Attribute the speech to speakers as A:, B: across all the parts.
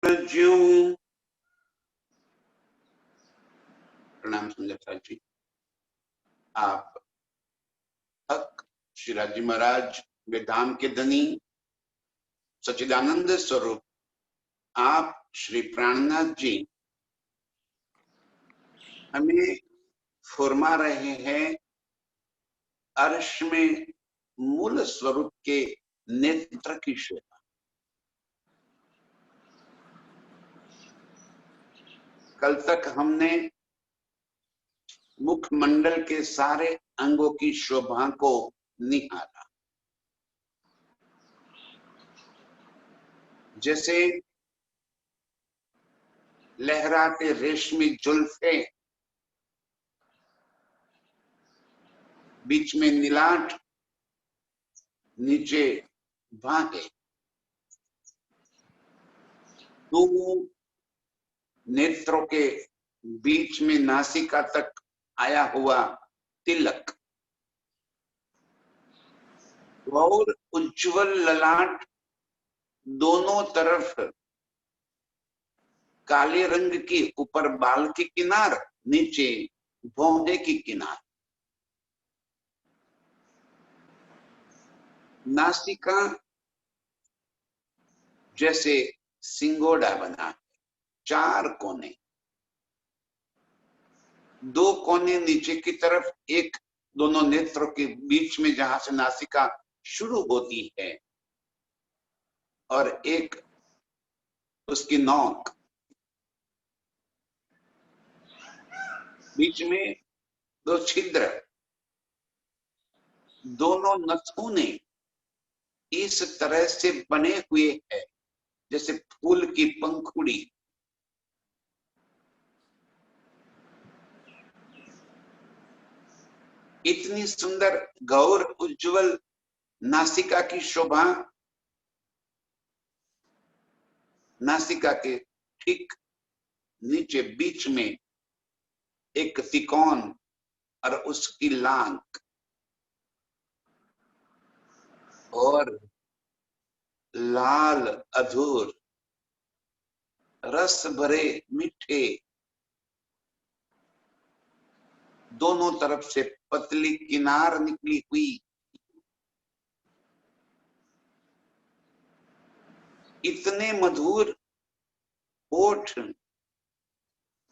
A: ज्यों प्रणाम समझता जी। आप हक शिराजी महाराज वे धाम के धनी सच्चिदानंद स्वरूप आप श्री प्राणनाथ जी हमें फरमा रहे हैं अर्श में मूल स्वरूप के नेत्र की शोभा। कल तक हमने मुखमंडल के सारे अंगों की शोभा को निहारा। जैसे लहराते रेशमी जुल्फे, बीच में नीलाट, नीचे बाहें, दो नेत्रों के बीच में नासिका तक आया हुआ तिलक और उज्जवल ललाट, दोनों तरफ काले रंग की, ऊपर बाल की किनार, नीचे भौंहे की किनार, नासिका जैसे सिंगोड़ा बना, चार कोने, दो कोने नीचे की तरफ, एक दोनों नेत्रों के बीच में जहां से नासिका शुरू होती है, और एक उसकी नोक, बीच में दो छिद्र, दोनों नथुने इस तरह से बने हुए हैं जैसे फूल की पंखुड़ी। इतनी सुंदर गौर उज्जवल नासिका की शोभा, नासिका के ठीक नीचे बीच में एक तिकोन और उसकी लांग, और लाल अधूर रस भरे मीठे, दोनों तरफ से पतली किनार निकली हुई, इतने मधुर होठ,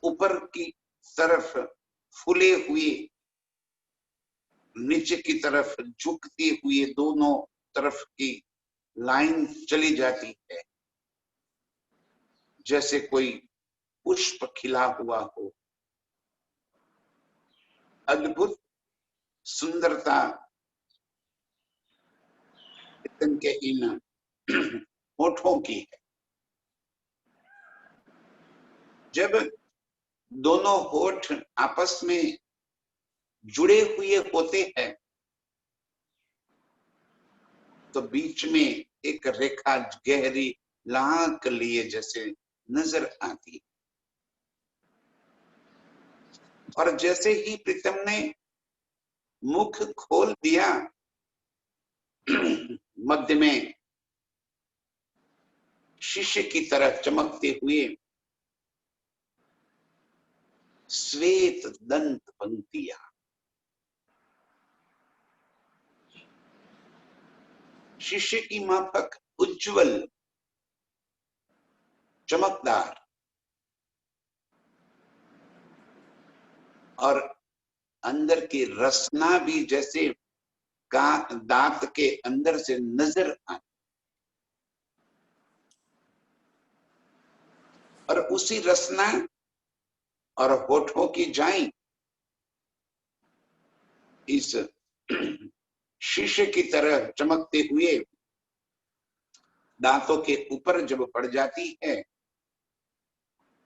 A: ऊपर की तरफ फूले हुए, नीचे की तरफ झुकती हुई, दोनों तरफ की लाइन चली जाती है जैसे कोई पुष्प खिला हुआ हो। अद्भुत सुंदरता के इन होठों की है। जब दोनों होठ आपस में जुड़े हुए होते हैं तो बीच में एक रेखा गहरी लांक लिए जैसे नजर आती, और जैसे ही प्रीतम ने मुख खोल दिया, मध्य में शीशे की तरह चमकते हुए श्वेत दंत पंक्तियां, शीशे की माफक उज्जवल चमकदार, और अंदर की रसना भी जैसे का दांत के अंदर से नजर आती, और उसी रसना और होठों की जाई इस शीशे की तरह चमकते हुए दांतों के ऊपर जब पड़ जाती है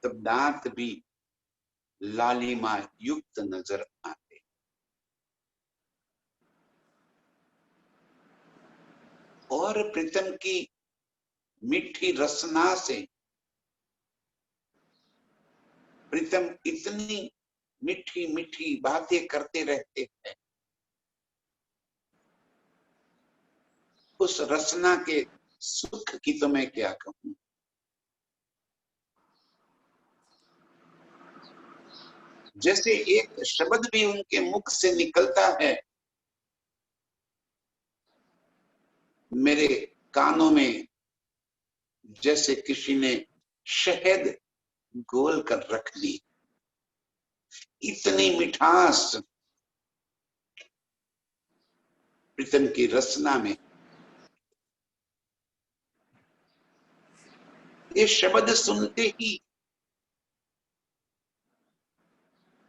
A: तब दांत भी लालिमा युक्त नजर आते। और प्रीतम की मीठी रसना से प्रीतम इतनी मीठी मीठी बातें करते रहते हैं, उस रसना के सुख की तो मैं क्या कहूं। जैसे एक शब्द भी उनके मुख से निकलता है, मेरे कानों में जैसे किसी ने शहद घोल कर रख दी। इतनी मिठास प्रीतम की रचना में। ये शब्द सुनते ही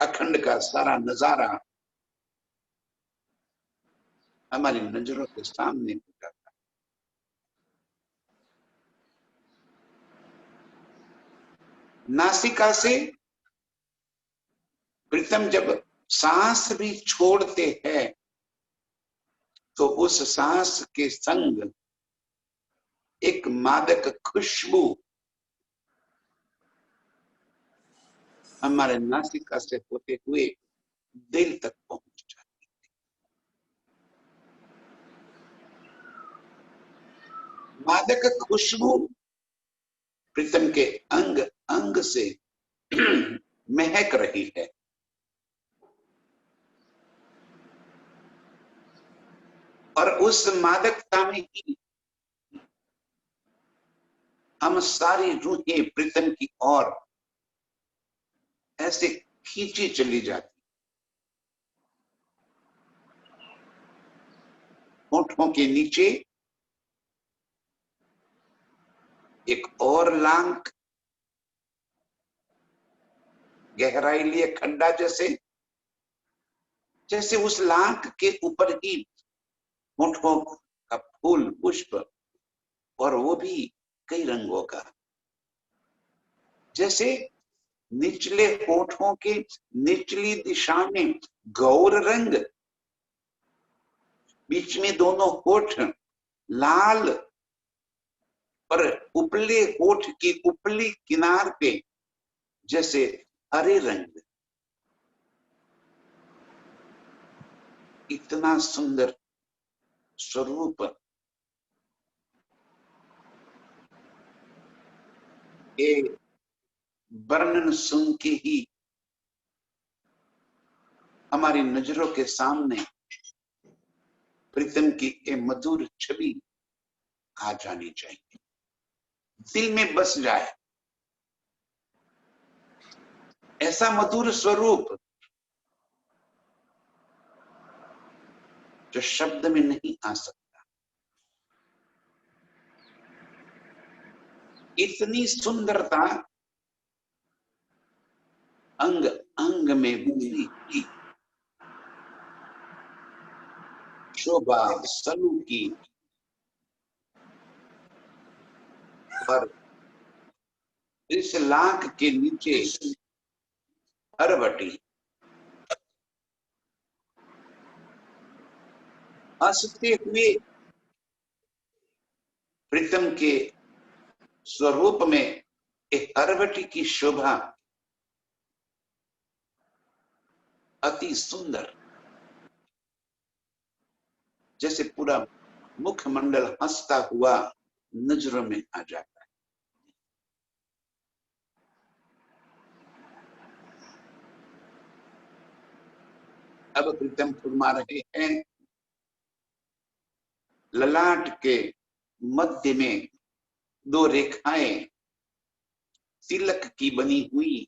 A: अखंड का सारा नजारा हमारी नजरों के सामने हो जाता। नासिका से प्रीतम जब सांस भी छोड़ते हैं तो उस सांस के संग एक मादक खुशबू हमारे नासिका से होते हुए दिल तक पहुंच जाती। मादक खुशबू प्रीतम के अंग अंग से महक रही है। और उस मादकता में ही हम सारी रूहें प्रीतम की ओर ऐसे खींची चली जाती। होठों के नीचे एक और लांक गहराई लिए खड्डा, जैसे जैसे उस लांक के ऊपर ही होठों का फूल पुष्प, और वो भी कई रंगों का। जैसे निचले होठों के निचली दिशा में गौर रंग, बीच में दोनों होठ लाल, और उपले होठ की उपली किनार पे जैसे हरे रंग। इतना सुंदर स्वरूप ये वर्णन सुन के ही हमारी नजरों के सामने प्रीतम की ये मधुर छवि आ जानी चाहिए, दिल में बस जाए। ऐसा मधुर स्वरूप जो शब्द में नहीं आ सकता। इतनी सुंदरता अंग अंग में भरी की शोभा सलूकी, और इस लाख के नीचे हरवटी हंसते हुए प्रीतम के स्वरूप में एक हरवटी की शोभा अति सुंदर, जैसे पूरा मुखमंडल हंसता हुआ नजरों में आ जाता है। अब प्रीतम फुरमा रहे हैं, ललाट के मध्य में दो रेखाएं तिलक की बनी हुई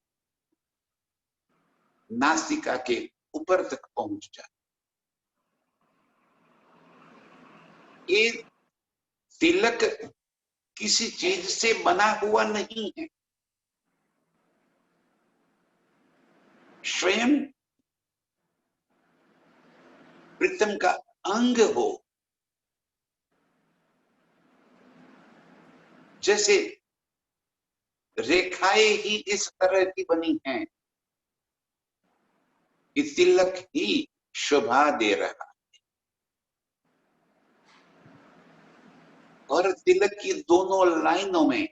A: नासिका के ऊपर तक पहुंच जाती। ये तिलक किसी चीज से बना हुआ नहीं है, स्वयं प्रीतम का अंग हो। जैसे रेखाएं ही इस तरह की बनी हैं कि तिलक ही शोभा दे रहा, और तिलक की दोनों लाइनों में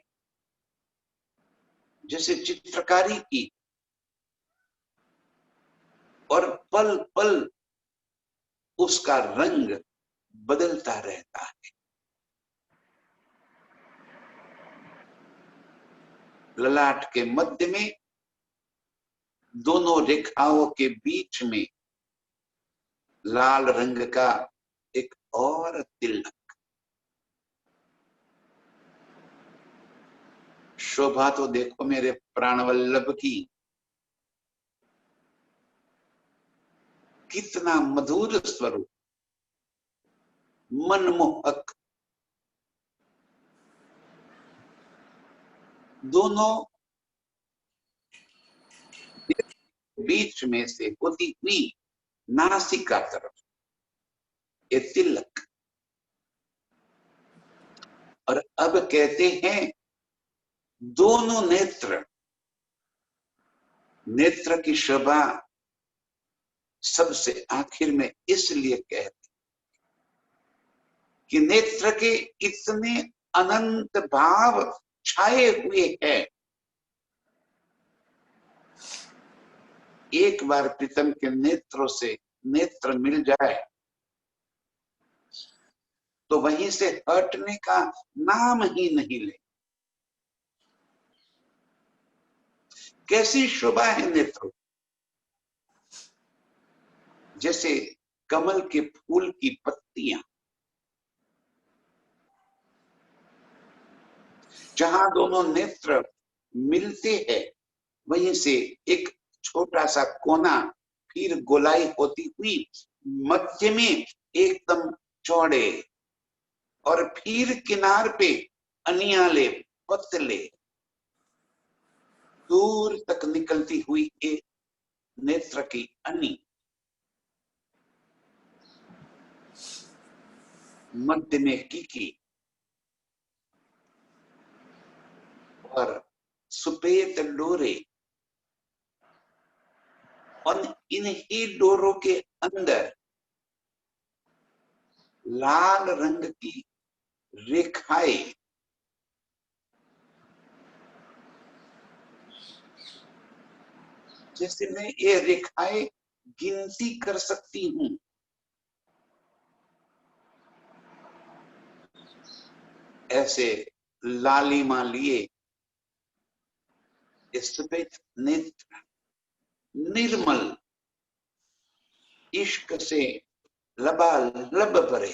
A: जैसे चित्रकारी की, और पल पल उसका रंग बदलता रहता है। ललाट के मध्य में दोनों रेखाओं के बीच में लाल रंग का एक और तिलक। शोभा तो देखो मेरे प्राणवल्लभ की, कितना मधुर स्वरूप, मनमोहक। दोनों बीच में से होती हुई नासिका तरफ ये तिलक। और अब कहते हैं दोनों नेत्र, नेत्र की शोभा सबसे आखिर में इसलिए कहते कि नेत्र के इतने अनंत भाव छाए हुए हैं। एक बार प्रीतम के नेत्रों से नेत्र मिल जाए तो वहीं से हटने का नाम ही नहीं ले। कैसी शोभा है नेत्रों, जैसे कमल के फूल की पत्तियां, जहां दोनों नेत्र मिलते हैं वहीं से एक छोटा सा कोना, फिर गोलाई होती हुई मध्य में एकदम चौड़े, और फिर किनार पे अनियाले पतले दूर तक निकलती हुई एक नेत्र की अनि, मध्य में कीकी और सुपेत डोरे, और इन्हीं डोरों के अंदर लाल रंग की रेखाएं, जैसे मैं ये रेखाएं गिनती कर सकती हूं। ऐसे लालिमा लिए सफेद नेत्र निर्मल इश्क से लबालब भरे,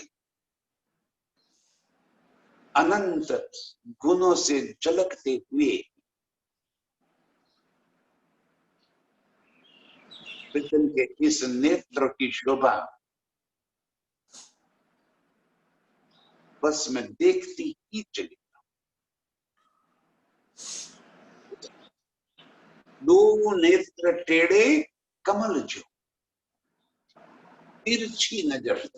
A: अनंत गुणों से झलकते हुए प्रीतम के इस नेत्र की शोभा बस मैं देखती ही चली। दो नेत्र टेढ़े कमल जो, तिरछी नजर,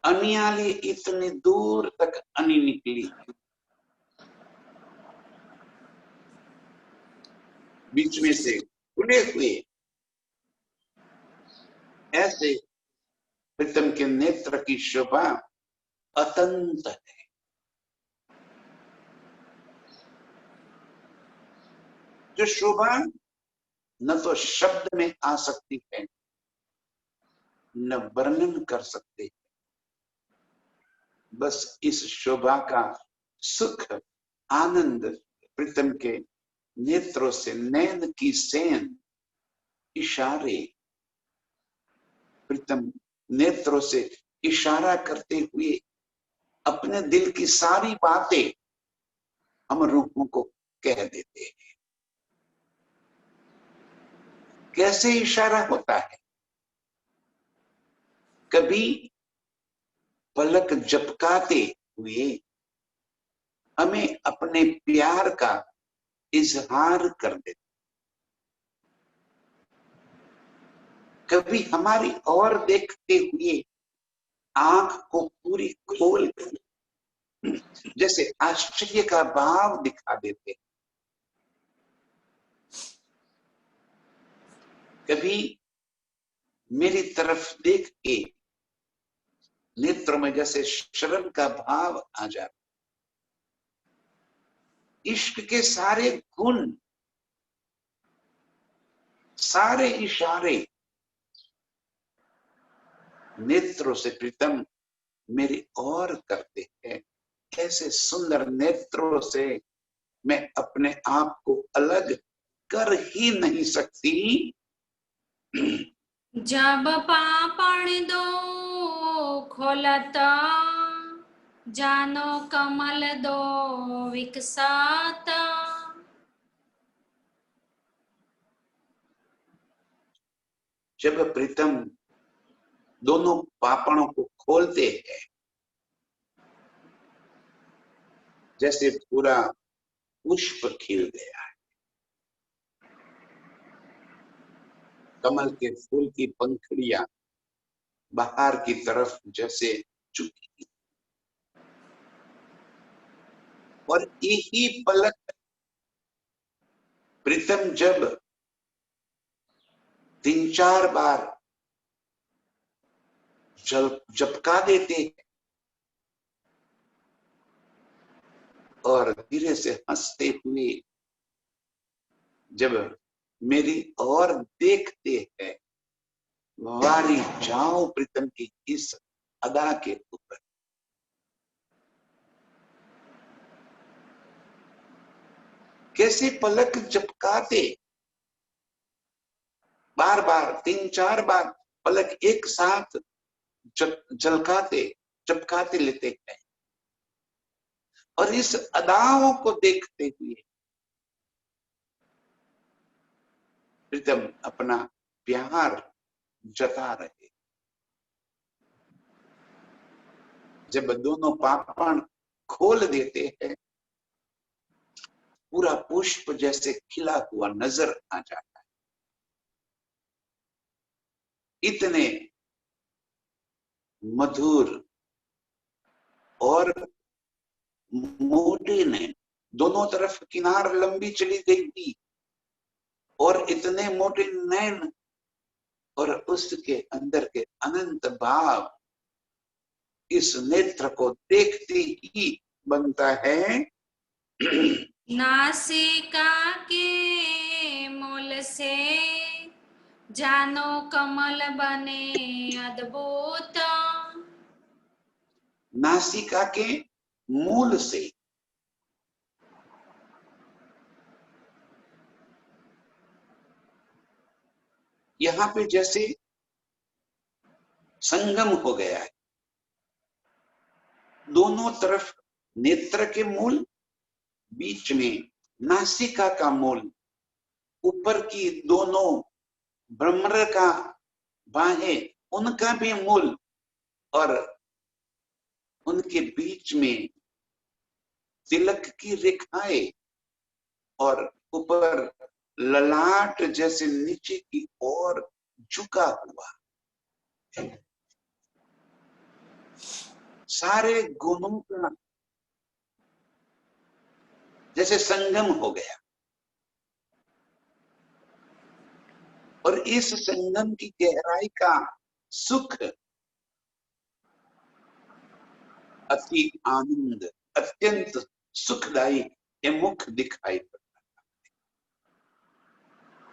A: अनियाली इतनी दूर तक अनि निकली, बीच में से खुले हुए। ऐसे प्रीतम के नेत्र की शोभा अतंत है। जो शोभा न तो शब्द में आ सकती है न वर्णन कर सकते, बस इस शोभा का सुख आनंद प्रीतम के नेत्रों से, नैन की सेन इशारे, प्रीतम नेत्रों से इशारा करते हुए अपने दिल की सारी बातें हम रूपों को कह देते हैं। कैसे इशारा होता है? कभी पलक झपकाते हुए हमें अपने प्यार का इजहार कर देते, कभी हमारी ओर देखते हुए आंख को पूरी खोल जैसे आश्चर्य का भाव दिखा देते, कभी मेरी तरफ देख के नेत्र में जैसे शरण का भाव आ जाता। इश्क के सारे गुण, सारे इशारे नेत्रों से प्रीतम मेरी ओर करते हैं। ऐसे सुंदर नेत्रों से मैं अपने आप को अलग कर ही नहीं सकती।
B: जब पापण दो खोलत, जानो कमल दो विकसात।
A: जब प्रीतम दोनों पापणों को खोलते हैं, जैसे पूरा पुष्प खिल गया है, कमल के फूल की पंखुड़ियां बाहर की तरफ जैसे झुकी, और यही पलक प्रीतम जब 3-4 बार झपका देते हैं और धीरे से हंसते हुए जब मेरी ओर देखते हैं, वारी जाओ प्रीतम की इस अदा के ऊपर। कैसे पलक झपकाते, बार बार 3-4 बार पलक एक साथ झलकाते झपकाते लेते हैं, और इस अदाओं को देखते हुए प्रीतम अपना प्यार जता रहे। जब दोनों पापण खोल देते हैं, पूरा पुष्प जैसे खिला हुआ नजर आ जाता है। इतने मधुर और मोटे ने, दोनों तरफ किनार लंबी चली गई थी, और इतने मोटे नैन और उसके अंदर के अनंत भाव, इस नेत्र को देखते ही बनता है।
B: नासिका के मूल से जानो कमल बने अद्भुत।
A: नासिका के मूल से, यहां पे जैसे संगम हो गया है, दोनों तरफ नेत्र के मूल, बीच में नासिका का मूल, ऊपर की दोनों भ्रमर का बाहें, उनका भी मूल, और उनके बीच में तिलक की रेखाएं, और ऊपर ललाट जैसे नीचे की ओर झुका हुआ, सारे गुणों का जैसे संगम हो गया। और इस संगम की गहराई का सुख, अति आनंद, अत्यंत सुखदायी ये मुख दिखाई पड़ता है।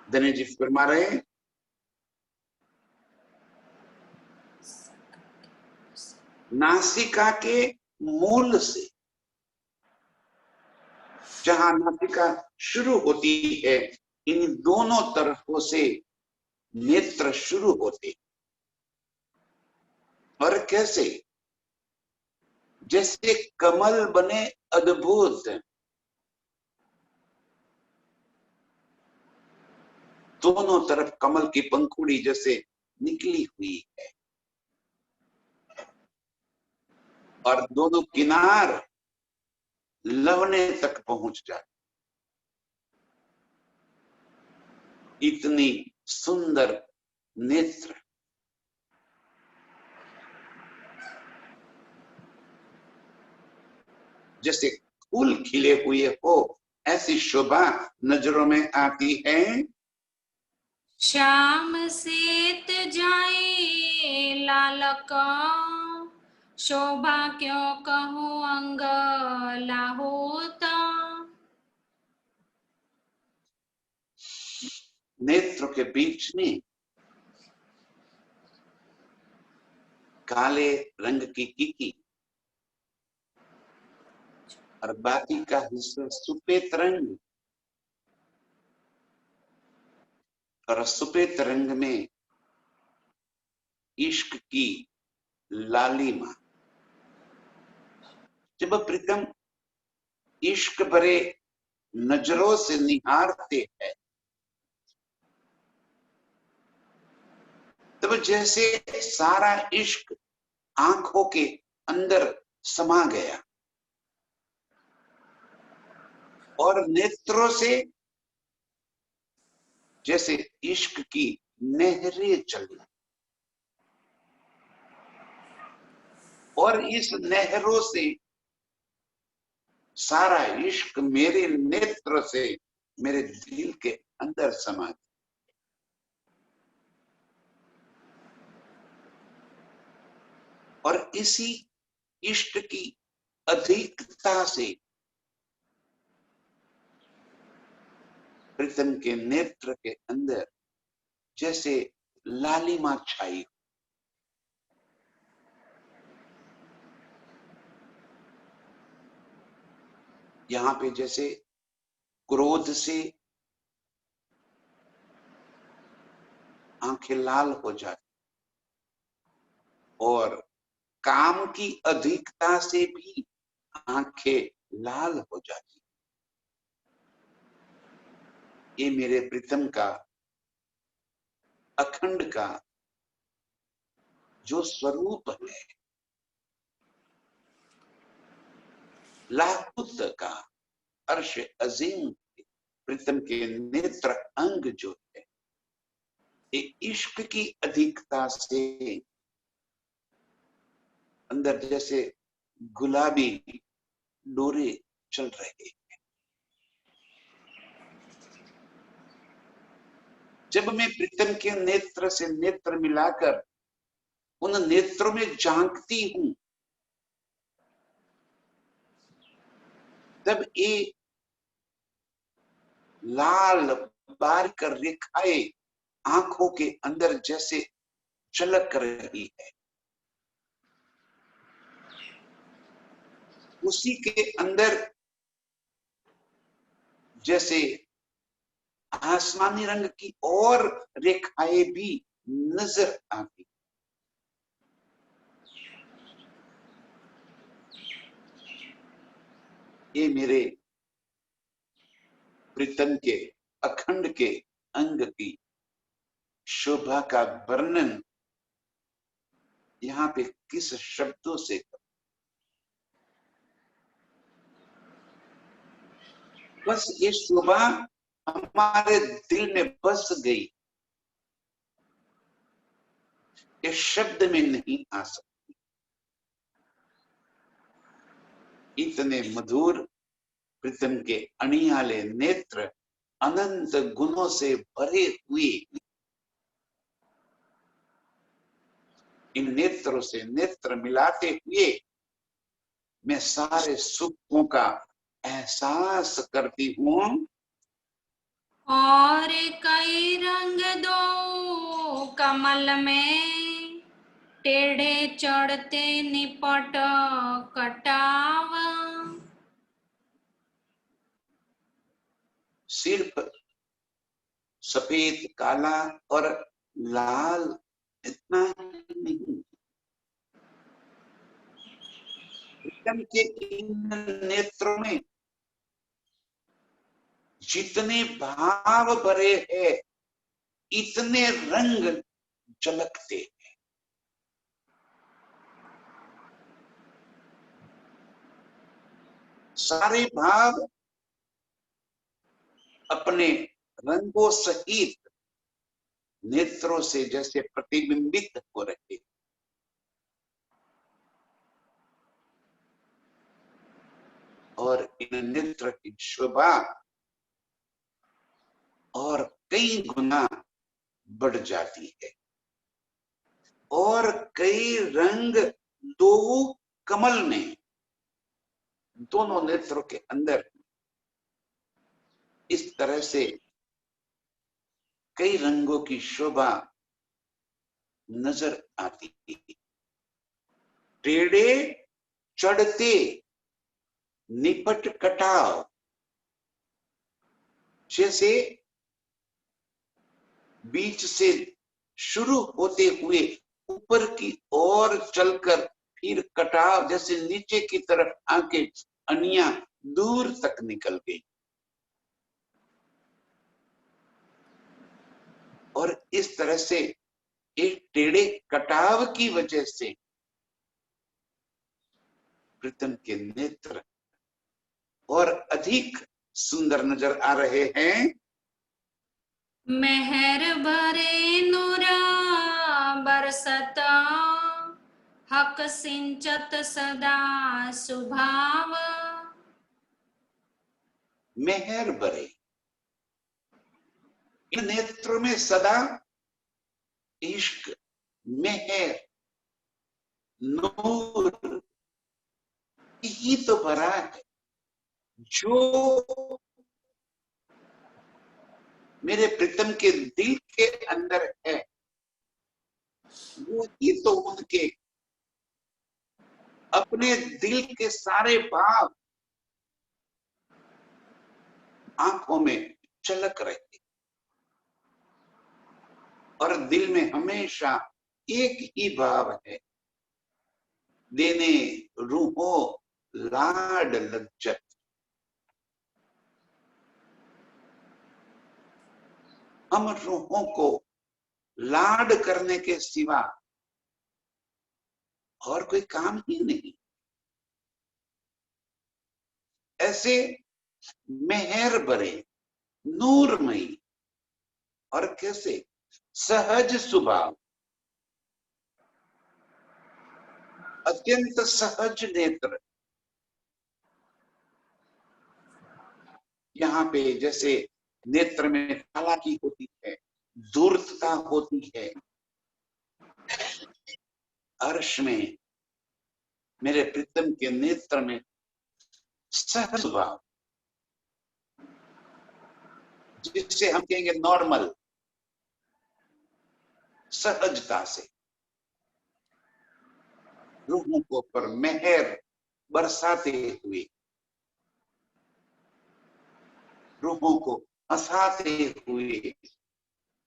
A: धन्य जी फरमा रहे हैं, नासिका के मूल से, जहां नासिका शुरू होती है, इन दोनों तरफों से नेत्र शुरू होते, और कैसे, जैसे कमल बने अद्भुत, दोनों तरफ कमल की पंखुड़ी जैसे निकली हुई है, और दोनों किनार लवने तक पहुंच जाते, इतनी सुंदर नेत्र। जैसे फूल खिले हुए हो, ऐसी शोभा नजरों में आती है।
B: श्याम सेत जाए लालक, शोभा क्यों कहूँ अंग लाहोत।
A: नेत्र के बीच में काले रंग की कीकी, और बाकी का हिस्सा सफेद रंग, और सफेद रंग में इश्क की लालिमा। जब प्रीतम इश्क भरे नजरों से निहारते हैं, तब जैसे सारा इश्क आंखों के अंदर समा गया और नेत्रों से जैसे इश्क की नहरें चली, और इस नहरों से सारा इश्क मेरे नेत्र से मेरे दिल के अंदर समा गया। और इसी इश्क की अधिकता से प्रीतम के नेत्र के अंदर जैसे लालिमा छाई। यहां पे जैसे क्रोध से आंखें लाल हो जाती और काम की अधिकता से भी आंखें लाल हो जाती। ये मेरे प्रीतम का अखंड का जो स्वरूप है, लाहुत का अर्श अजीम प्रीतम के नेत्र अंग जो है, ये इश्क की अधिकता से अंदर जैसे गुलाबी डोरे चल रहे हैं। जब मैं प्रीतम के नेत्र से नेत्र मिलाकर उन नेत्रों में झांकती हूं, तब ये लाल बारीक रेखाएं आंखों के अंदर जैसे झलक रही है। उसी के अंदर जैसे आसमानी रंग की और रेखाएं भी नजर आती। ये मेरे प्रीतम के अखंड के अंग की शोभा का वर्णन यहाँ पे किस शब्दों से करूं? बस ये शोभा हमारे दिल में बस गई, ये शब्द में नहीं आ सकती। इतने मधुर प्रीतम के अणियाले नेत्र अनंत गुणों से भरे हुए, इन नेत्रों से नेत्र मिलाते हुए मैं सारे सुखों का एहसास करती हूं।
B: और कई रंग दो कमल में, टेढ़े चढ़ते निपट कटाव।
A: सिर्फ सफेद, काला और लाल इतना ही नहीं, प्रीतम के इन नेत्रों में जितने भाव भरे हैं, इतने रंग झलकते हैं। सारे भाव अपने रंगों सहित नेत्रों से जैसे प्रतिबिंबित हो रहे। और इन नेत्र की शोभा और कई गुना बढ़ जाती है। और कई रंग दो कमल में, दोनों नेत्रों के अंदर इस तरह से कई रंगों की शोभा नजर आती है। टेढ़े चढ़ते निपट कटाव, जैसे बीच से शुरू होते हुए ऊपर की ओर चलकर फिर कटाव जैसे नीचे की तरफ आके अनिया दूर तक निकल गई। और इस तरह से एक टेढ़े कटाव की वजह से प्रीतम के नेत्र और अधिक सुंदर नजर आ रहे हैं।
B: मेहर भरे नूरा बरसत, हक सिंचत सदा सुभाव।
A: मेहर भरे इन नेत्रों में सदा इश्क, मेहर, नूर ही तो भरा है। जो मेरे प्रीतम के दिल के अंदर है वो ही तो उनके अपने दिल के सारे भाव आंखों में झलक रहे और दिल में हमेशा एक ही भाव है, देने रूहों लाड लज्जत। हम रूहों को लाड करने के सिवा और कोई काम ही नहीं। ऐसे मेहर भरे, नूरमयी और कैसे सहज स्वभाव, अत्यंत सहज नेत्र। यहाँ पे जैसे नेत्र में चालाकी होती है, धूर्तता होती है, अर्श में मेरे प्रीतम के नेत्र में सहज स्वभाव, जिससे हम कहेंगे नॉर्मल, सहजता से रूहों को पर मेहर बरसाते हुए, रूहों को हंसाते हुए,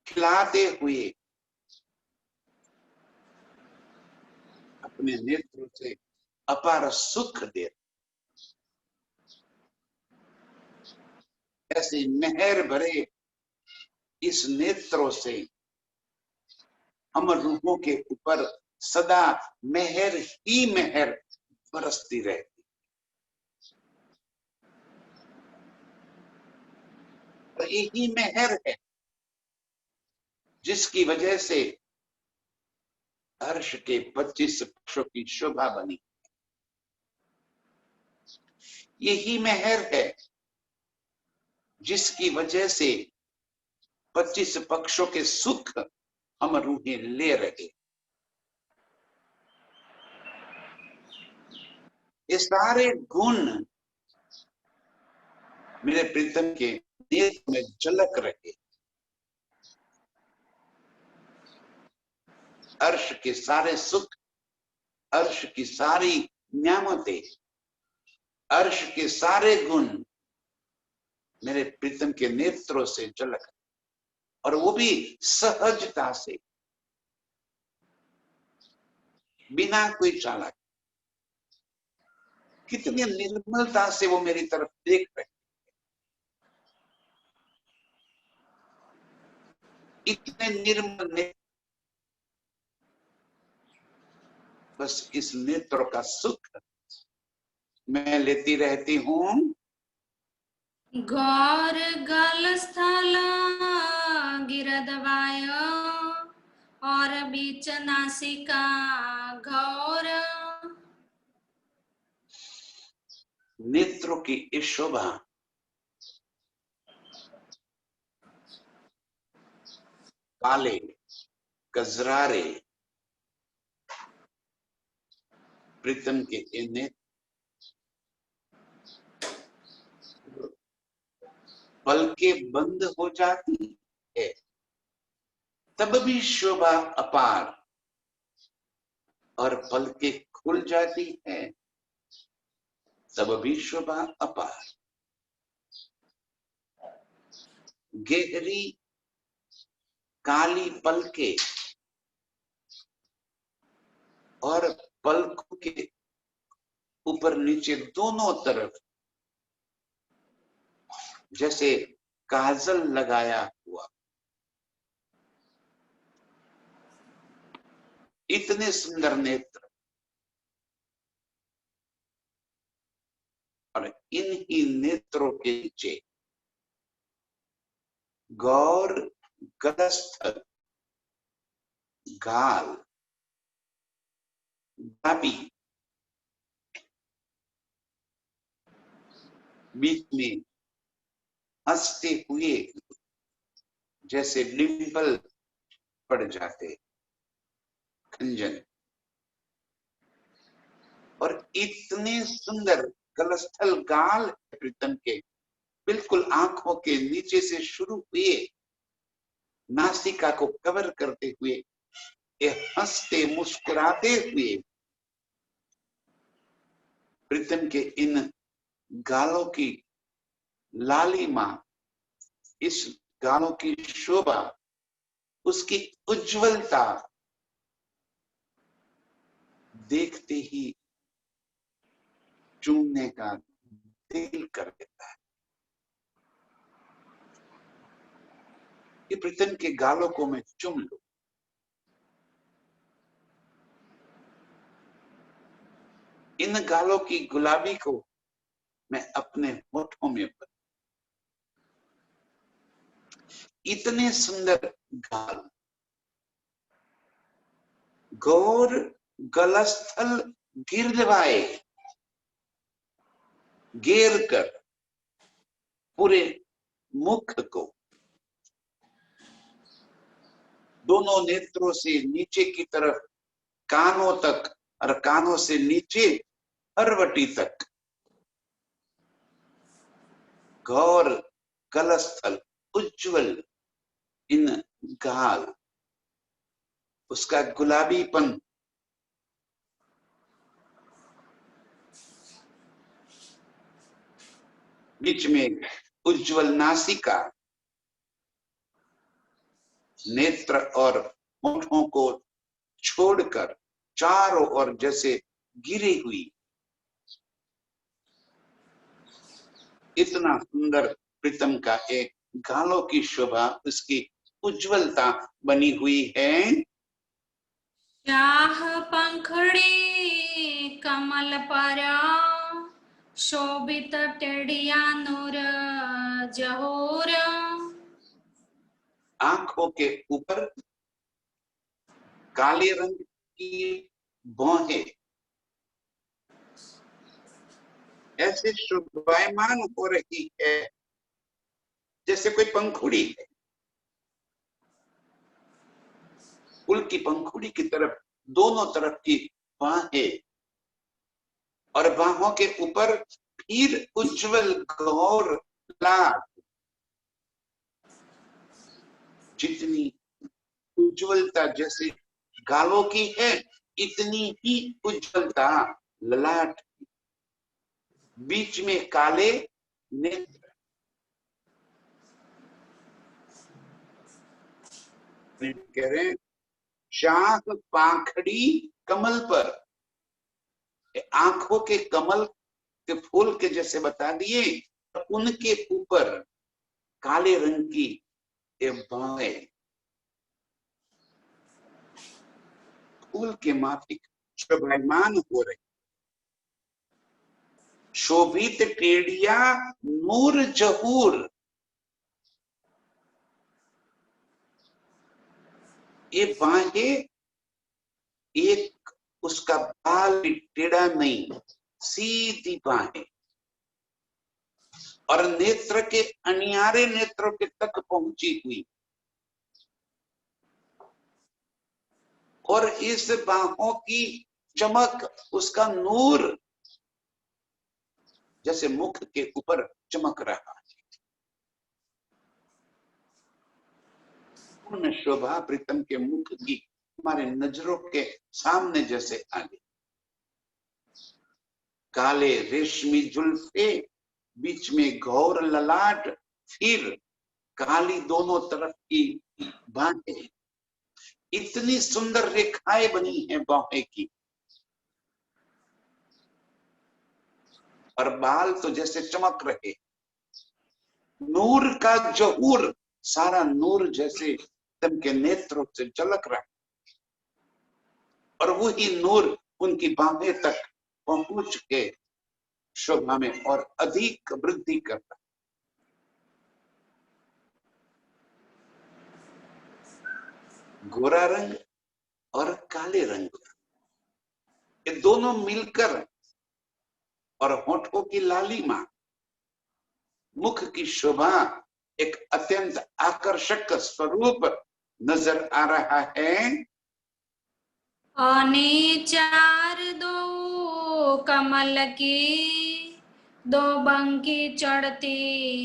A: खिलाते हुए, अपने नेत्रों से अपार सुख दे। ऐसे मेहर भरे इस नेत्रों से हम रूहों के ऊपर सदा मेहर ही मेहर बरसती रहती। और यही मेहर है जिसकी वजह से अर्श के 25 पक्षों की शोभा बनी। यही मेहर है जिसकी वजह से 25 पक्षों के सुख हम रूहें ले रहे। ये सारे गुण मेरे प्रीतम के नेत्र में झलक रहे। अर्श के सारे सुख, अर्श की सारी न्यामतें, अर्श के सारे गुण मेरे प्रीतम के नेत्रों से झलक, और वो भी सहजता से, बिना कोई चालाकी। कितनी निर्मलता से वो मेरी तरफ देख रहे, इतने निर्मल नेत्र। बस इस नेत्रों का सुख मैं लेती रहती हूँ।
B: गौर गल स्थल गिरदवाय, और बीच नासिका घोर।
A: नेत्रों की इस शोभा काले कजरारे प्रीतम के इन्हें पलकें बंद हो जाती है तब भी शोभा अपार, और पलकें खुल जाती है तब भी शोभा अपार। गहरी काली पलके और पलकों के ऊपर नीचे दोनों तरफ जैसे काजल लगाया हुआ। इतने सुंदर नेत्र और इन ही नेत्रों के नीचे गौर गलस्थल गाल गुलाबी बीच में हंसते हुए जैसे डिंपल पड़ जाते खंजन, और इतने सुंदर गलस्थल गाल प्रीतम के बिल्कुल आंखों के नीचे से शुरू हुए नासिका को कवर करते हुए ये हंसते मुस्कुराते हुए प्रीतम के इन गालों की लालिमा, इस गालों की शोभा, उसकी उज्जवलता देखते ही चूमने का दिल कर देता है। कि प्रीतम के गालों को मैं चूम लूं, इन गालों की गुलाबी को मैं अपने होठों में भर। इतने सुंदर गाल, गौर गलस्थल गिरवाए, घेर कर पूरे मुख को दोनों नेत्रों से नीचे की तरफ कानों तक और कानों से नीचे हरवटी तक गौर गलस्थल उज्जवल इन गाल, उसका गुलाबीपन, बीच में उज्जवल नासिका, नेत्र और होठों को छोड़कर चारों ओर जैसे गिरी हुई, इतना सुंदर प्रीतम का एक गालों की शोभा, उसकी उज्जवलता बनी हुई है।
B: चाह पंखड़ी कमल पर शोभित टेढ़िया नूर जहूर।
A: आंखों के ऊपर काले रंग की भौहें ऐसे शोभायमान हो रही है जैसे कोई पंखुड़ी है, फूल की पंखुड़ी की तरफ दोनों तरफ की बाहें, और बाहों के ऊपर फिर उज्जवल गौर लाल, जितनी उज्जवलता जैसे गालों की है इतनी ही उज्जवलता ललाट, बीच में काले नेत्र। कह रहे हैं शाह पाखड़ी कमल पर, आंखों के कमल के फूल के जैसे बता दिए, उनके ऊपर काले रंग की ये बाहें फूल के माफिक शोभायमान हो रही, शोभित टेढ़िया नूर जहूर, ये बाहें एक उसका बाल भी टेढ़ा नहीं, सीधी बाहें, और नेत्र के अनियारे नेत्रों के तक पहुंची हुई, और इस बाहों की चमक, उसका नूर जैसे मुख के ऊपर चमक रहा है। पूर्ण शोभा प्रीतम के मुख की हमारे नजरों के सामने जैसे आ गई। काले रेशमी जुल्फे, बीच में गौर ललाट, फिर काली दोनों तरफ की बाहें, इतनी सुंदर रेखाएं बनी हैं बाहें की, और बाल तो जैसे चमक रहे, नूर का जहूर, सारा नूर जैसे के नेत्रों से झलक रहा, और वही नूर उनकी बाहें तक पहुंच के शोभा में और अधिक वृद्धि करता। गोरा रंग और काले रंग, ये दोनों मिलकर, और होठों की लालिमा, मुख की शोभा, एक अत्यंत आकर्षक स्वरूप नजर आ रहा है।
B: અને ચાર દો કમલ की दो बंकी चढ़ती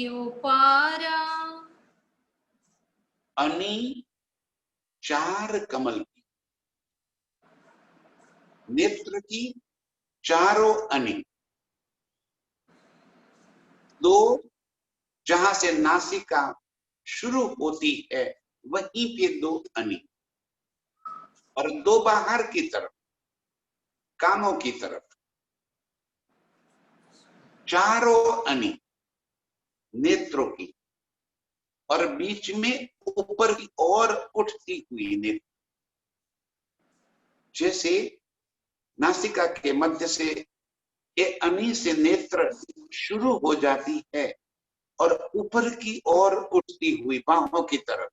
B: ऊपर,
A: अनि चार कमल की, नेत्र की चारों अनि, दो जहां से नासिका शुरू होती है वहीं पे दो अनि, और दो बाहर की तरफ, कानों की तरफ, चारों अनि नेत्रों की, और बीच में ऊपर की ओर उठती हुई नेत्र, जैसे नासिका के मध्य से ये अनि से नेत्र शुरू हो जाती है और ऊपर की ओर उठती हुई बाहों की तरफ,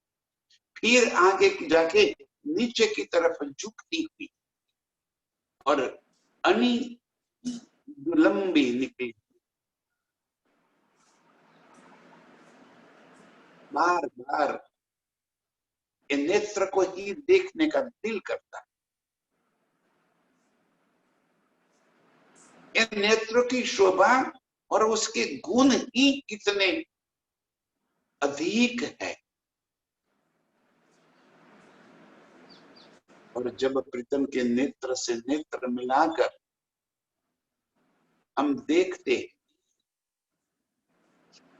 A: फिर आगे की जाके नीचे की तरफ झुकती हुई, और अनि लंबी निकली, बार बार ये नेत्र को ही देखने का दिल करता है। इन नेत्रों की शोभा और उसके गुण ही कितने अधिक है। और जब प्रीतम के नेत्र से नेत्र मिलाकर हम देखते,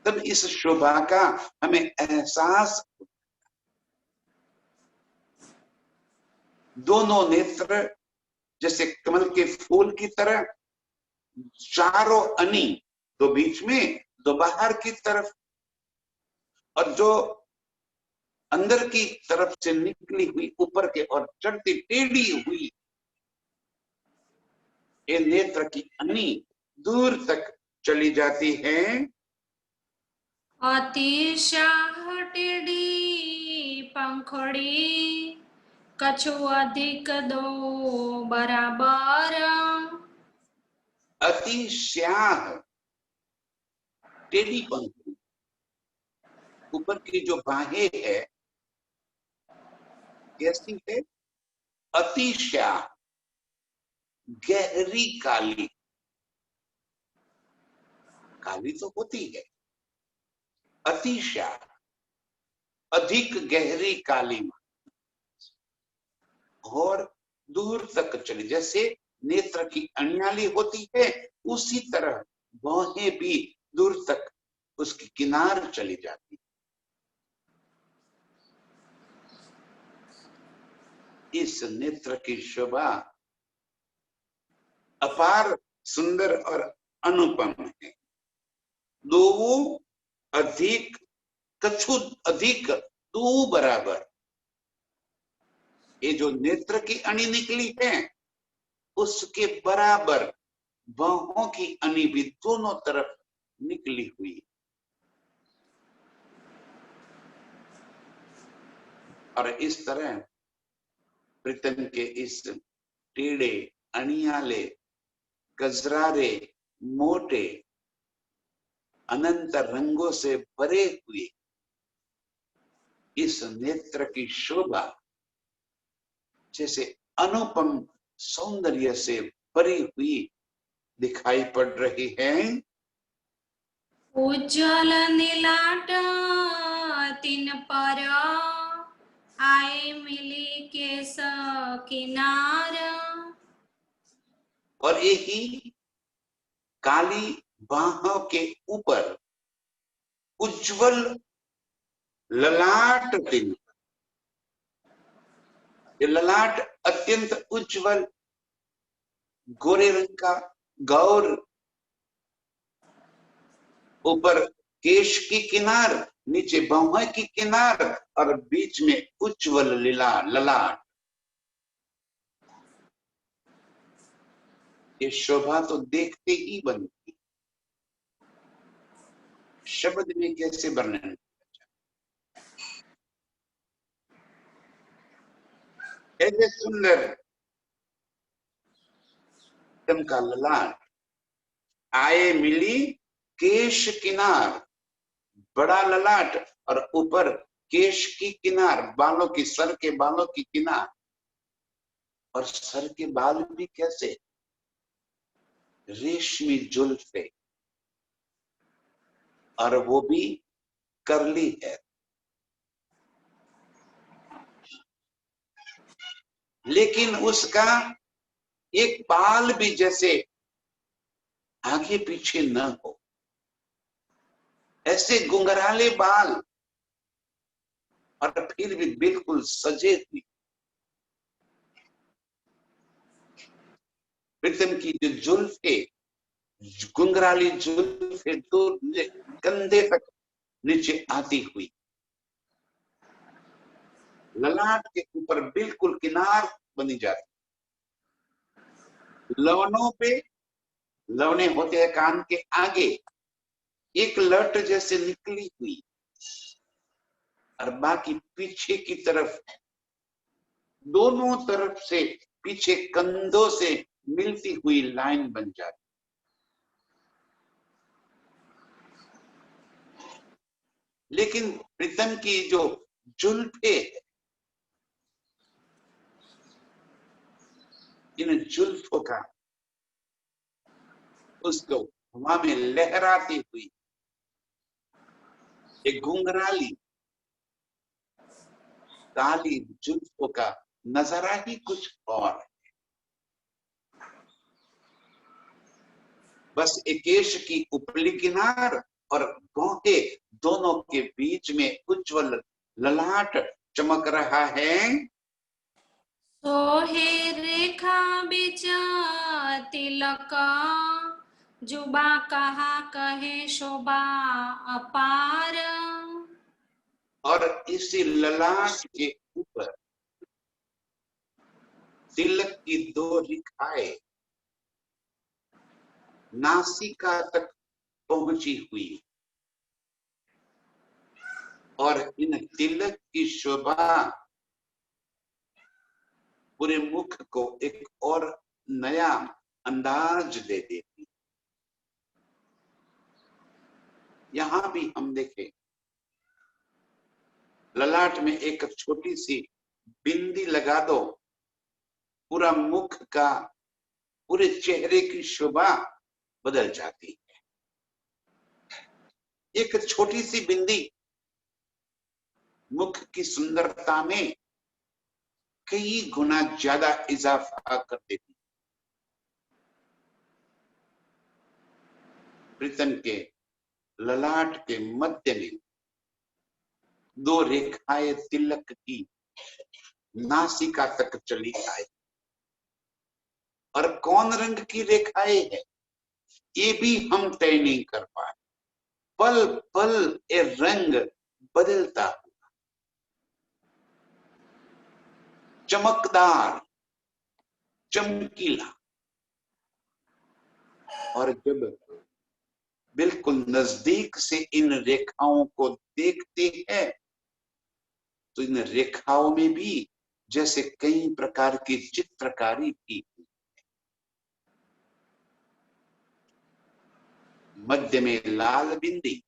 A: तब इस शोभा का हमें एहसास, दोनों नेत्र जैसे कमल के फूल की तरह, चारों अनि, दो बीच में दो बाहर की तरफ, और जो अंदर की तरफ से निकली हुई ऊपर के और चढ़ती टेढ़ी हुई ये नेत्र की अनि दूर तक चली जाती है।
B: अतिशाह टेढ़ी पंखड़ी कछु अधिक दो बराबर,
A: अति श्याह टेढ़ी पंखुड़ी, ऊपर की जो बाहें है कैसी है, अति श्याह, गहरी काली, काली तो होती है, अति श्याह अधिक गहरी काली, और दूर तक चली, जैसे नेत्र की अनियाली होती है उसी तरह बाहें भी दूर तक उसकी किनार चली जाती। इस नेत्र की शोभा अपार सुंदर और अनुपम है। दो अधिक, कछु अधिक, दो बराबर, ये जो नेत्र की अणी निकली है उसके बराबर बाहों की अणी भी दोनों तरफ निकली हुई, और इस तरह प्रीतम के इस टेढ़े, अनियाले, गजरारे, मोटे, अनंत रंगों से भरे हुए इस नेत्र की शोभा जैसे अनुपम सौंदर्य से भरी हुई दिखाई पड़ रही है।
B: उज्जवल नीलाट तीन पर आए मिली केस किनार,
A: और यही काली बाहों के ऊपर उज्जवल ललाट तिन, ये ललाट अत्यंत उज्जवल गोरे रंग का, गौर, ऊपर केश की किनार, नीचे भौहें की किनार और बीच में उज्जवल लीला ललाट। ये शोभा तो देखते ही बनती, शब्द में कैसे वर्णन। ऐसे सुंदर का ललाट, आए मिली केश किनार, बड़ा ललाट और ऊपर केश की किनार, बालों की, सर के बालों की किनार। और सर के बाल भी कैसे, रेशमी जुल्फे, और वो भी करली है। लेकिन उसका एक बाल भी जैसे आगे पीछे न हो, ऐसे घुंघराले बाल, और फिर भी बिल्कुल सजे हुए। प्रीतम की जो जुल्फे, घुंघराली जुल्फे तो कंधे तक नीचे आती हुई, ललाट के ऊपर बिल्कुल किनार बनी जाती, लवनों पे, लवने होते हैं कान के आगे, एक लट जैसे निकली हुई, और बाकी पीछे की तरफ, दोनों तरफ से पीछे कंधों से मिलती हुई लाइन बन जाती। लेकिन प्रीतम की जो जुल्फे, इन जुल्फों का उसको हवा में लहराती हुई एक घुंघराली काली जुल्फों का नजारा ही कुछ और है। बस एक केश की उपली किनार और भौहे, दोनों के बीच में उज्जवल ललाट चमक रहा है।
B: सोहे रेखा बिच तिलक, जुबा कहा कहे शोभा अपार।
A: और इसी ललाट के ऊपर तिलक की दो रेखाएं नासिका तक पहुंची हुई, और इन तिलक की शोभा पूरे मुख को एक और नया अंदाज दे देती। यहां भी हम देखें, ललाट में एक छोटी सी बिंदी लगा दो, पूरा मुख का, पूरे चेहरे की शोभा बदल जाती है। एक छोटी सी बिंदी मुख की सुंदरता में कई गुना ज्यादा इजाफा कर देती। प्रीतम के ललाट के मध्य में दो रेखाएं तिलक की नासिका तक चली आई, और कौन रंग की रेखाएं है ये भी हम तय नहीं कर पाए। पल पल ये रंग बदलता हुआ, चमकदार, चमकीला, और जब बिल्कुल नजदीक से इन रेखाओं को देखते हैं तो इन रेखाओं में भी जैसे कई प्रकार की चित्रकारी की, मध्य में लाल बिंदी,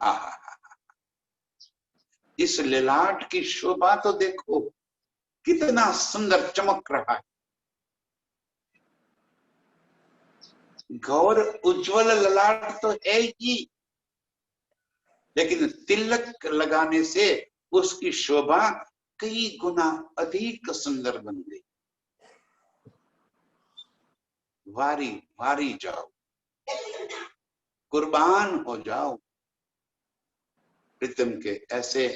A: आहा, इस ललाट की शोभा तो देखो कितना सुंदर चमक रहा है। गौर उज्जवल ललाट तो है ही, लेकिन तिलक लगाने से उसकी शोभा कई गुना अधिक सुंदर बन गई। वारी वारी जाओ, कुर्बान हो जाओ, प्रीतम के ऐसे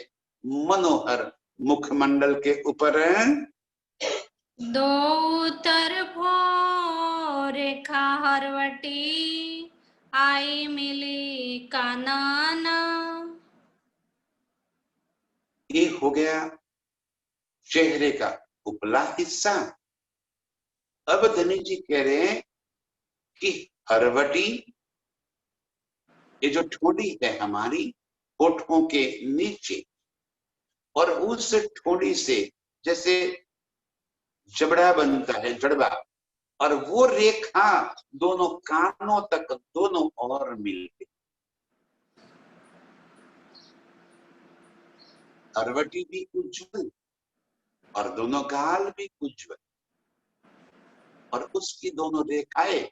A: मनोहर मुखमंडल के ऊपर
B: दो तरफो रेखा हरवटी आई मिली कानन।
A: ये हो गया चेहरे का उपला हिस्सा। अब धनी जी कह रहे हैं कि हरवटी, ये जो ठोड़ी है हमारी होठों के नीचे, और उस ठोड़ी से जैसे जबड़ा बनता है, जड़बा, और वो रेखा दोनों कानों तक दोनों ओर मिल गई। हरवटी भी उज्जवल और दोनों गाल भी उज्जवल, और उसकी दोनों रेखाएं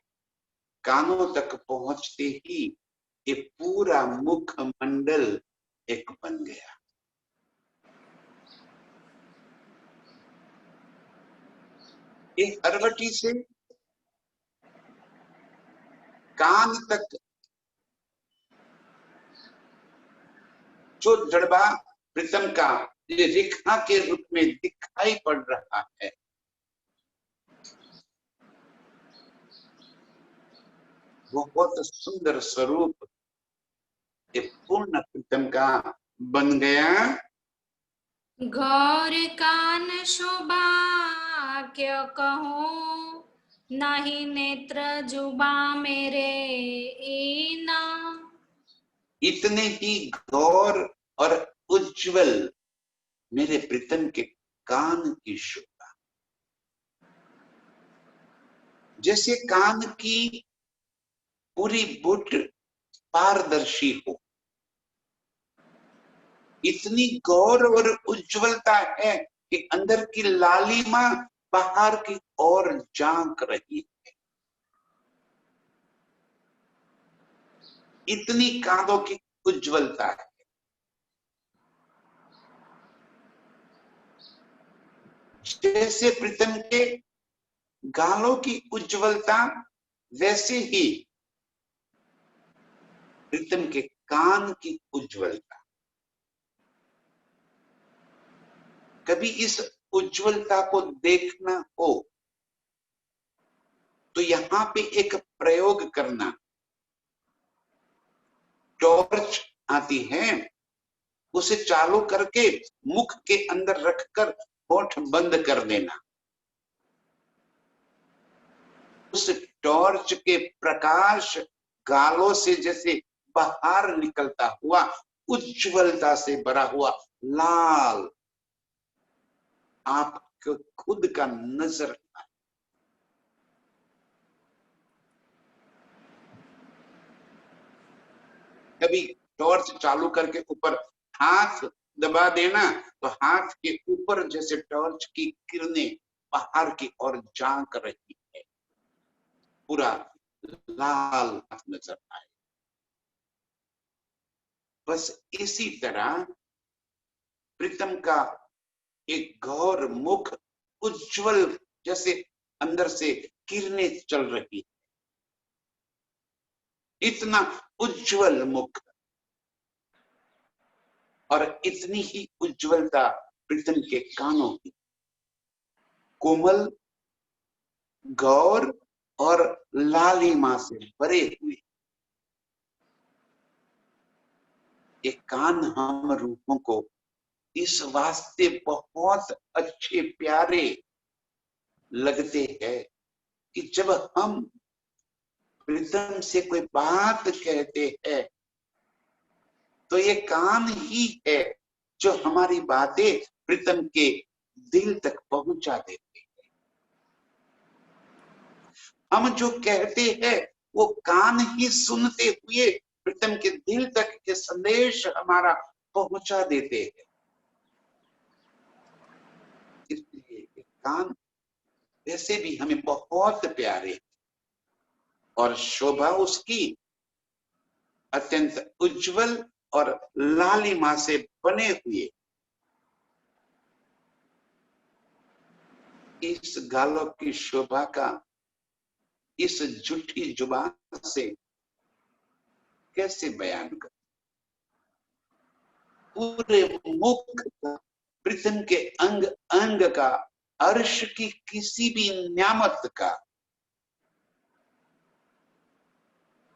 A: कानों तक पहुंचते ही ये पूरा मुखमंडल एक बन गया। ये हरवटी से कान तक जो जड़बा प्रीतम का ये रेखा के रूप में दिखाई पड़ रहा है, बहुत सुंदर स्वरूप ये पूर्ण प्रीतम का बन गया।
B: गौर कान शोभा क्यों कहूँ, नहीं नेत्र जुबा मेरे ईना।
A: इतने ही गौर और उज्जवल मेरे प्रीतम के कान की शोभा, जैसे कान की पूरी बुट पारदर्शी हो, इतनी गौर और उज्जवलता है कि अंदर की लालिमा बाहर की ओर झांक रही है। इतनी कानों की उज्जवलता है। जैसे प्रीतम के गालों की उज्जवलता, वैसे ही प्रीतम के कान की उज्जवलता। कभी इस उज्जवलता को देखना हो तो यहां पे एक प्रयोग करना। टॉर्च आती है, उसे चालू करके मुख के अंदर रखकर होठ बंद कर देना। उस टॉर्च के प्रकाश गालों से जैसे बाहर निकलता हुआ, उज्जवलता से भरा हुआ लाल आपको खुद का नजर आए। कभी टॉर्च चालू करके ऊपर हाथ दबा देना तो हाथ के ऊपर जैसे टॉर्च की किरणें बाहर की ओर झांक रही है, पूरा लाल नजर आए। बस इसी तरह प्रीतम का एक गौर मुख उज्जवल, जैसे अंदर से किरणें चल रही, इतना उज्जवल मुख और इतनी ही उज्जवलता प्रीतम के कानों की, कोमल गौर और लालिमा से भरे हुए। ये कान हम रूपों को इस वास्ते बहुत अच्छे प्यारे लगते हैं कि जब हम प्रीतम से कोई बात कहते हैं तो ये कान ही है जो हमारी बातें प्रीतम के दिल तक पहुंचा देते हैं। हम जो कहते हैं वो कान ही सुनते हुए प्रीतम के दिल तक के संदेश हमारा पहुंचा देते हैं। इसलिए कान वैसे भी हमें बहुत प्यारे, और शोभा उसकी अत्यंत उज्जवल और लालिमा से बने हुए इस गालों की शोभा का इस झूठी जुबान से कैसे बयान कर। पूरे मुख का, प्रीतम के अंग अंग का, अर्श की किसी भी न्यामत का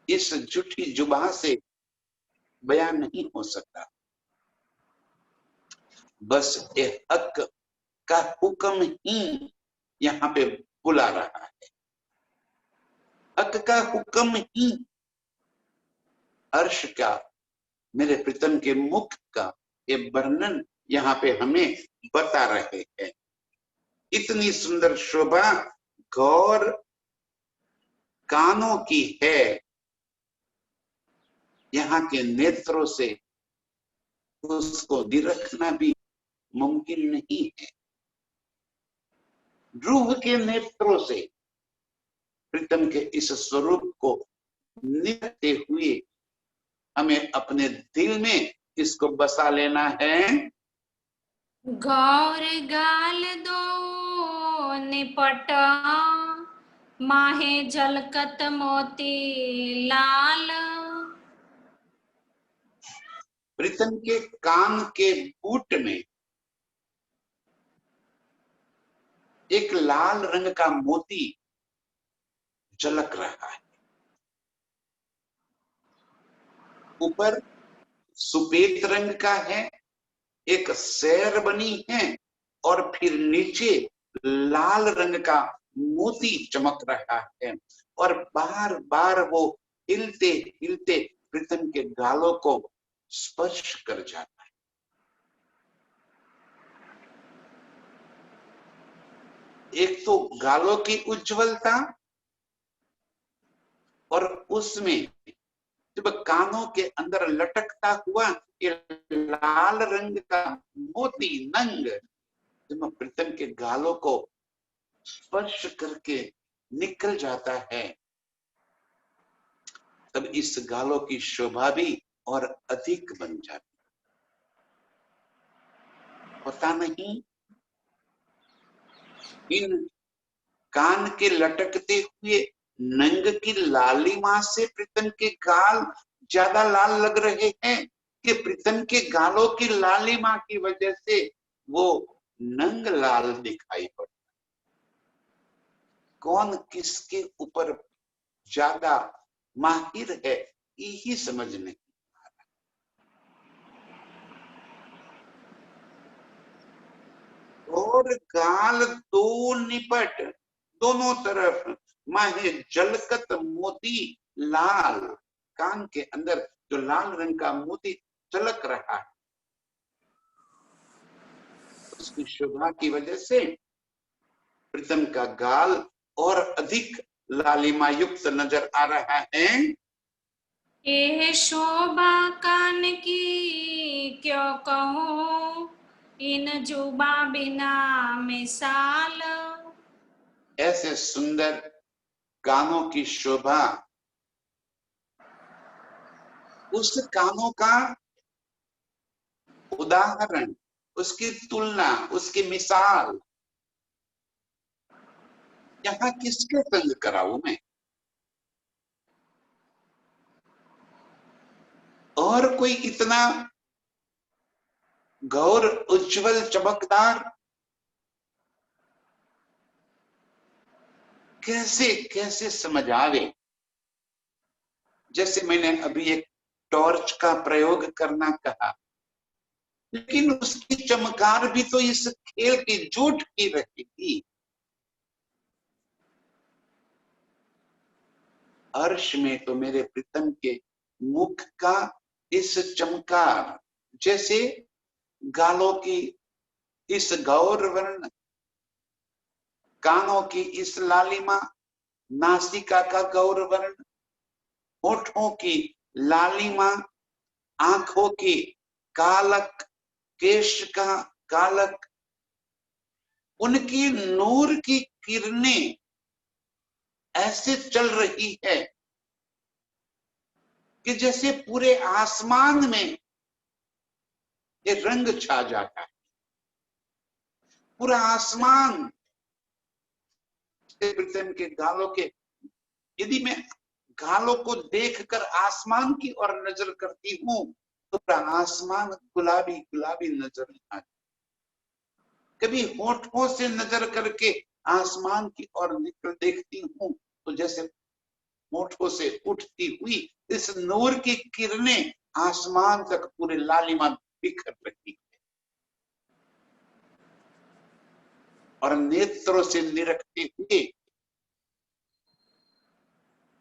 A: इस झूठी जुबान से बयान नहीं हो सकता। बस ये हक का हुक्म ही यहाँ पे बुला रहा है। हक का हुक्म ही अर्श का, मेरे प्रीतम के मुख का ये वर्णन यहाँ पे हमें बता रहे हैं। इतनी सुंदर शोभा गौर कानों की है, यहाँ के नेत्रों से उसको निरखना भी मुमकिन नहीं है। रूह के नेत्रों से प्रीतम के इस स्वरूप को निरखते हुए हमें अपने दिल में इसको बसा लेना है।
B: गौर गाल दो निपट, माहे झलकत मोती लाल।
A: प्रीतम के कान के बूट में एक लाल रंग का मोती झलक रहा है, ऊपर सफेद रंग का है, एक सैर बनी है, और फिर नीचे लाल रंग का मोती चमक रहा है, और बार बार वो हिलते हिलते प्रीतम के गालों को स्पर्श कर जाता है। एक तो गालों की उज्जवलता, और उसमें जब कानों के अंदर लटकता हुआ ये लाल रंग का मोती नंग जब प्रीतम के गालों को स्पर्श करके निकल जाता है, तब इस गालों की शोभा भी और अधिक बन जाती। पता नहीं इन कान के लटकते हुए नंग की लालिमा से प्रीतम के गाल ज्यादा लाल लग रहे हैं कि प्रीतम के गालों की लालिमा की वजह से वो नंग लाल दिखाई पड़ता। कौन किसके ऊपर ज्यादा माहिर है यही समझ नहीं आ रहा। और गाल दो निपट, दोनों तरफ माहे जलकत मोती लाल, कान के अंदर जो लाल रंग का मोती चलक रहा है, उसकी शोभा की वजह से प्रीतम का गाल और अधिक लालिमा युक्त नजर आ रहा है।
B: ये शोभा कान की क्यों कहूँ, इन जुबा बिना मिसाल।
A: ऐसे सुंदर कानों की शोभा, उस कानों का उदाहरण, उसकी तुलना, उसकी मिसाल यहाँ किसके संग कराऊं मैं? और कोई इतना गौर उज्जवल चमकदार कैसे कैसे समझ आवे? जैसे मैंने अभी एक टॉर्च का प्रयोग करना कहा, लेकिन उसकी चमकार भी तो इस खेल की जूट की रहेगी। अर्श में तो मेरे प्रीतम के मुख का इस चमकार, जैसे गालों की इस गौर वर्ण, कानों की इस लालिमा, नासिका का गौर वर्ण, होठों की लालिमा, आंखों की कालक, केश का कालक, उनकी नूर की किरणें ऐसे चल रही है कि जैसे पूरे आसमान में ये रंग छा जाता है। पूरा आसमान प्रीतम के गालों के, यदि मैं गालों को देखकर आसमान की ओर नजर करती हूं तो पूरा आसमान गुलाबी गुलाबी नजर आता। कभी होठों से नजर करके आसमान की ओर निकल देखती हूँ तो जैसे होठों से उठती हुई इस नूर की किरणें आसमान तक पूरे लालिमा बिखर रही है। और नेत्रों से निरखते हुए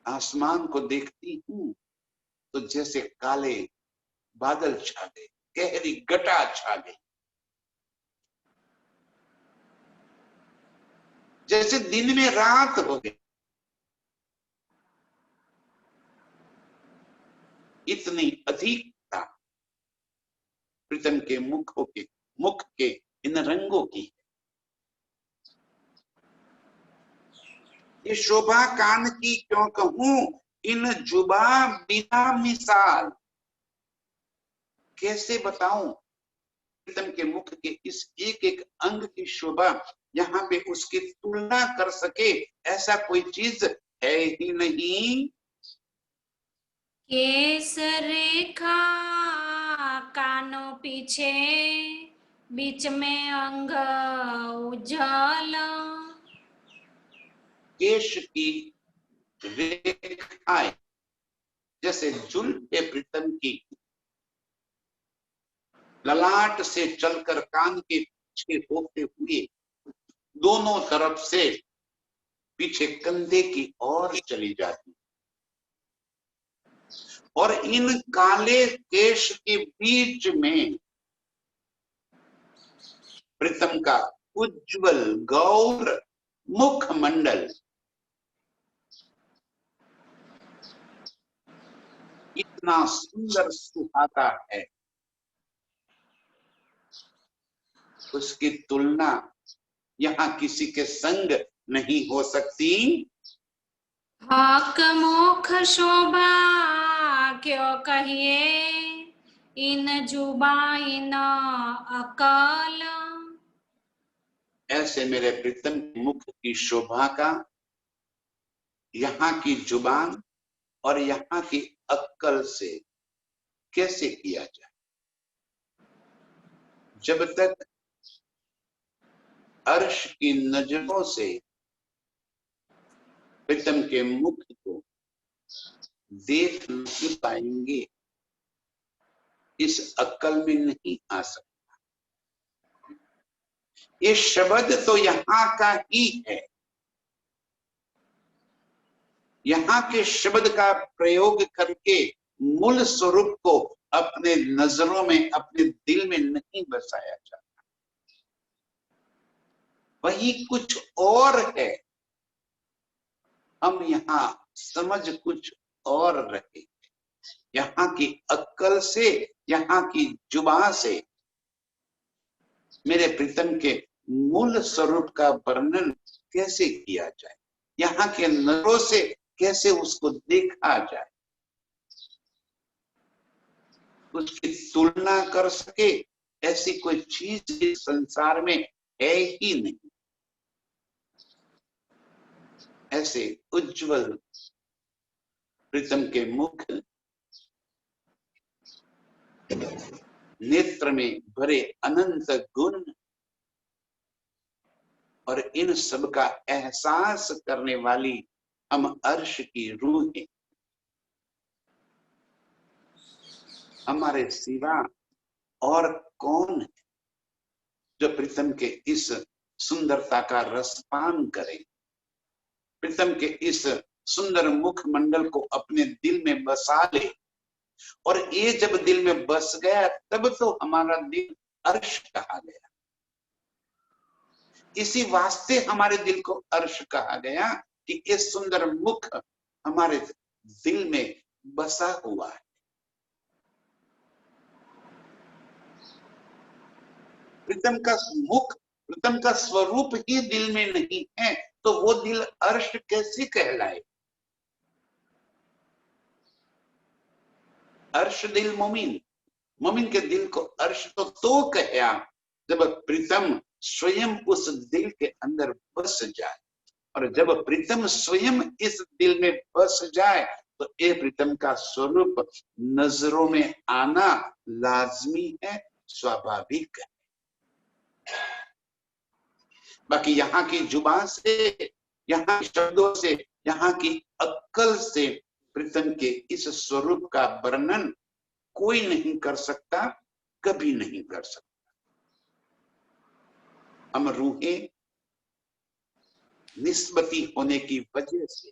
A: आसमान को देखती हूँ तो जैसे काले बादल छा गए, गहरी घटा छा गई, जैसे दिन में रात हो गई। इतनी अधिकता प्रीतम के मुख के इन रंगों की। ये शोभा कान की क्यों कहूं, इन जुबा बिना मिसाल। कैसे बताऊं प्रीतम के मुख के इस एक एक अंग की शोभा, यहाँ पे उसकी तुलना कर सके ऐसा कोई चीज है ही नहीं।
B: केस रेखा कानों पीछे, बीच में अंग उज्जवल।
A: केश की रेखाएं जैसे जुल्फे प्रीतम की ललाट से चलकर कान के पीछे होते हुए दोनों तरफ से पीछे कंधे की ओर चली जाती, और इन काले केश के बीच में प्रीतम का उज्जवल गौर मुखमंडल इतना सुंदर सुहाता है, उसकी तुलना यहाँ किसी के संग नहीं हो सकती।
B: हक मुख शोभा क्यों कहिए, इन जुबा इन अकल।
A: ऐसे मेरे प्रीतम मुख की शोभा का यहाँ की जुबान और यहाँ की अक्कल से कैसे किया जाए। जब तक अर्श की नजरों से प्रीतम के मुख को देख नहीं पाएंगे, इस अक्कल में नहीं आ सकता। ये शब्द तो यहाँ का ही है, यहाँ के शब्द का प्रयोग करके मूल स्वरूप को अपने नजरों में अपने दिल में नहीं बसाया जाता, वही कुछ और है। हम यहाँ समझ कुछ और रहे, यहाँ की अक्कल से यहाँ की जुबान से मेरे प्रीतम के मूल स्वरूप का वर्णन कैसे किया जाए, यहाँ के नजरों से कैसे उसको देखा जाए, उसकी तुलना कर सके ऐसी कोई चीज इस संसार में है ही नहीं। ऐसे उज्जवल प्रीतम के मुख, नेत्र में भरे अनंत गुण और इन सब का एहसास करने वाली हम अर्श की रूहें, हमारे सिवा और कौन है जो प्रीतम के इस सुंदरता का रसपान करे, प्रीतम के इस सुंदर मुखमंडल को अपने दिल में बसा ले। और ये जब दिल में बस गया तब तो हमारा दिल अर्श कहा गया। इसी वास्ते हमारे दिल को अर्श कहा गया कि ये सुंदर मुख हमारे दिल में बसा हुआ है। प्रीतम का मुख, प्रीतम का स्वरूप ही दिल में नहीं है तो वो दिल अर्श कैसे कहलाए। अर्श दिल मोमिन, मोमिन के दिल को अर्श तो कहा जब प्रीतम स्वयं उस दिल के अंदर बस जाए, और जब प्रीतम स्वयं इस दिल में बस जाए तो ये प्रीतम का स्वरूप नजरों में आना लाजमी है, स्वाभाविक है। बाकी यहाँ की जुबान से, यहाँ के शब्दों से, यहाँ की अक्ल से प्रीतम के इस स्वरूप का वर्णन कोई नहीं कर सकता, कभी नहीं कर सकता। हम रूहें निस्बती होने की वजह से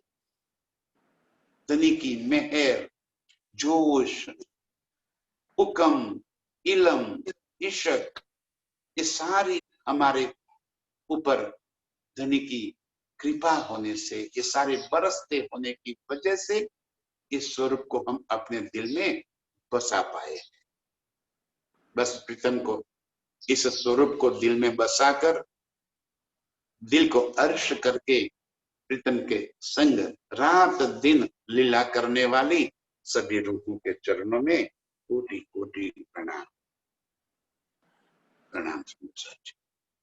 A: धनी की मेहर, जोश, हुक्म, इलम, इश्क, ये सारी हमारे ऊपर धनी की कृपा होने से, ये सारे बरसते होने की वजह से इस स्वरूप को हम अपने दिल में बसा पाए। बस प्रीतम को, इस स्वरूप को दिल में बसाकर, दिल को अर्श करके प्रीतम के संग रात दिन लीला करने वाली सभी रूहों के चरणों में कोटि कोटि प्रणाम। प्रणाम सच।